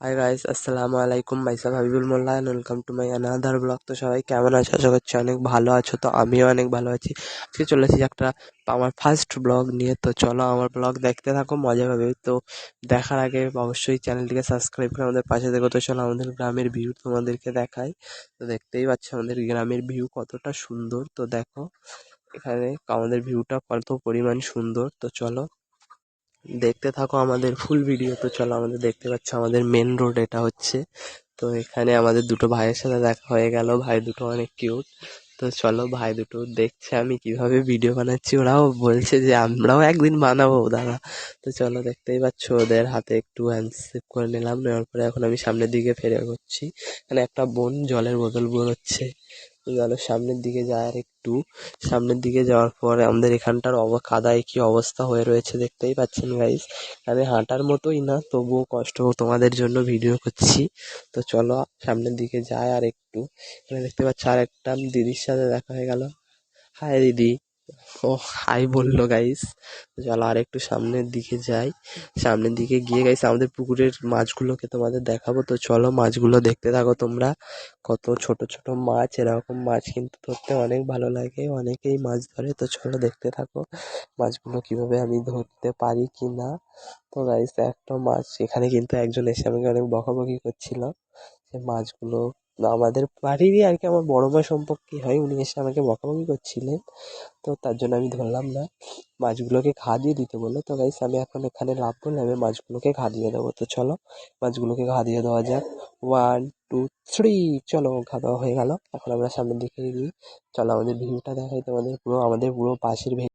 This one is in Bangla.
হাই গাইস, আসসালামু আলাইকুম। Myself Habibul Molla and welcome to my another blog. তো সবাই কেমন আছো? আশা করছি অনেক ভালো আছো। তো আমিও অনেক ভালো আছি। আজকে চলে এসেছি একটা আমার ফার্স্ট ব্লগ নিয়ে। তো চলো আমার ব্লগ দেখতে থাকো, মজা পাবে। তো দেখার আগে অবশ্যই চ্যানেলটিকে সাবস্ক্রাইব করে আমাদের পাশে দেখো। তো চলো আমাদের গ্রামের ভিউ তোমাদেরকে দেখাই। তো দেখতেই পাচ্ছ আমাদের গ্রামের ভিউ কতটা সুন্দর। তো দেখো এখানে আমাদের ভিউটা কত পরিমাণ সুন্দর। তো চলো দেখতে থাকো আমাদের ফুল ভিডিও। তো চলো, আমাদের দেখতে পাচ্ছ আমাদের মেন রোড এটা হচ্ছে। তো এখানে আমাদের দুটো ভাইয়ের সাথে দেখা হয়ে গেল। ভাই দুটো অনেক কিউট। তো চলো, ভাই দুটো দেখছে আমি কিভাবে ভিডিও বানাচ্ছি, ওরাও বলছে যে আমরাও একদিন বানাবো দাদা। তো চলো, দেখতেই পাচ্ছ ওদের হাতে একটু হ্যান্ডশেক করে নিলাম। নেওয়ার পরে এখন আমি সামনের দিকে ফিরে এগোচ্ছি। এখানে একটা বোন জলের বোতল বেরোচ্ছে। তো চলো সামনের দিকে যায়। আর একটু সামনের দিকে যাওয়ার পরে আমাদের এখানটার কাদায় কি অবস্থা হয়ে রয়েছে দেখতেই পাচ্ছেন গাইস। আমি হাঁটার মতোই না, তবুও কষ্ট তোমাদের জন্য ভিডিও করছি। তো চলো সামনের দিকে যাই। আর একটু এখানে দেখতে পাচ্ছ আর একটা দিদির সাথে দেখা হয়ে গেল। হাই দিদি। ও হাই বললো গাইস। চলো আর একটু সামনের দিকে যাই। সামনের দিকে গিয়ে গাইস আমাদের পুকুরের মাছগুলোকে তোমাদের দেখাবো। তো চলো মাছগুলো দেখতে থাকো তোমরা। কত ছোট ছোট মাছ, এরকম মাছ কিন্তু ধরতে অনেক ভালো লাগে, অনেকেই মাছ ধরে। তো চলো দেখতে থাকো মাছগুলো কিভাবে আমি ধরতে পারি কি না। তো গাইস একটা মাছ এখানে কিন্তু একজন এসে আমাকে অনেক বকাবকি করছিল। সে মাছগুলো আমাদের বাড়িরই আর কি, আমার বড় মা সম্পর্কে হয়, উনি এসে আমাকে বকাবকি করছিলেন। তো তার জন্য আমি ধরলাম না। মাছগুলোকে ঘা দিয়ে দিতে বললো। তো গাইস আমি এখন এখানে নামবো, নেমে মাছগুলোকে ঘা দিয়ে দেবো। তো চলো মাছগুলোকে ঘা দিয়ে দেওয়া যাক। 1 2 3। চলো ঘা দেওয়া হয়ে গেল। এখন আমরা সামনের দিকে এগিয়ে চলো আমাদের ভিউটা দেখাই তোমাদের। পুরো আমাদের পুরো পাশের